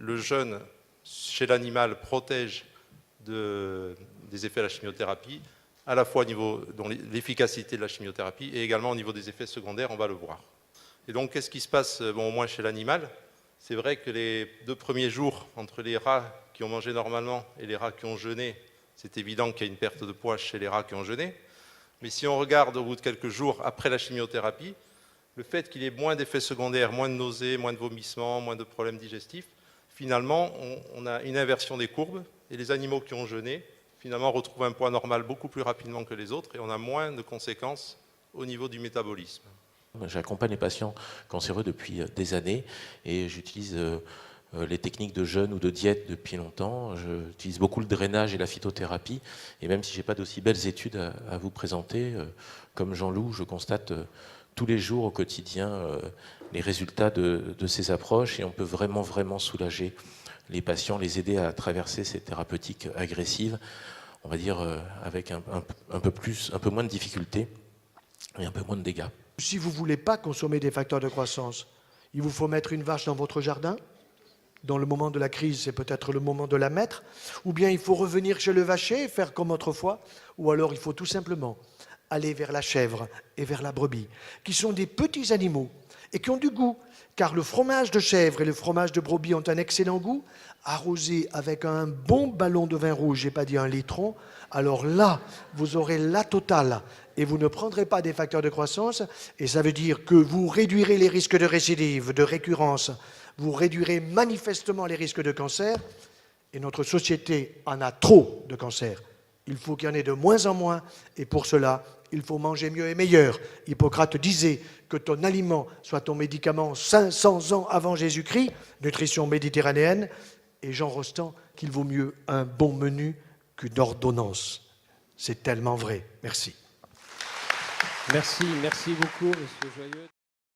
le jeûne chez l'animal protège des effets de la chimiothérapie, à la fois au niveau de l'efficacité de la chimiothérapie et également au niveau des effets secondaires, on va le voir. Et donc, qu'est-ce qui se passe, au moins chez l'animal? C'est vrai que les 2 premiers jours, entre les rats qui ont mangé normalement et les rats qui ont jeûné, c'est évident qu'il y a une perte de poids chez les rats qui ont jeûné. Mais si on regarde au bout de quelques jours après la chimiothérapie, le fait qu'il y ait moins d'effets secondaires, moins de nausées, moins de vomissements, moins de problèmes digestifs, finalement, on a une inversion des courbes et les animaux qui ont jeûné, finalement, retrouvent un poids normal beaucoup plus rapidement que les autres et on a moins de conséquences au niveau du métabolisme. J'accompagne les patients cancéreux depuis des années et j'utilise les techniques de jeûne ou de diète depuis longtemps. J'utilise beaucoup le drainage et la phytothérapie. Et même si je n'ai pas d'aussi belles études à vous présenter, comme Jean-Loup, je constate tous les jours au quotidien les résultats de ces approches et on peut vraiment soulager les patients, les aider à traverser ces thérapeutiques agressives, on va dire avec un peu moins de difficultés et un peu moins de dégâts. Si vous ne voulez pas consommer des facteurs de croissance, il vous faut mettre une vache dans votre jardin. Dans le moment de la crise, c'est peut-être le moment de la mettre. Ou bien il faut revenir chez le vacher et faire comme autrefois. Ou alors il faut tout simplement aller vers la chèvre et vers la brebis, qui sont des petits animaux et qui ont du goût. Car le fromage de chèvre et le fromage de brebis ont un excellent goût. Arrosé avec un bon ballon de vin rouge, j'ai pas dit un litron, alors là, vous aurez la totale et vous ne prendrez pas des facteurs de croissance et ça veut dire que vous réduirez les risques de récidive, de récurrence, vous réduirez manifestement les risques de cancer et notre société en a trop de cancer. Il faut qu'il y en ait de moins en moins et pour cela, il faut manger mieux et meilleur. Hippocrate disait que ton aliment soit ton médicament 500 ans avant Jésus-Christ, nutrition méditerranéenne, et Jean Rostand qu'il vaut mieux un bon menu qu'une ordonnance. C'est tellement vrai. Merci. Merci beaucoup, Monsieur Joyeux.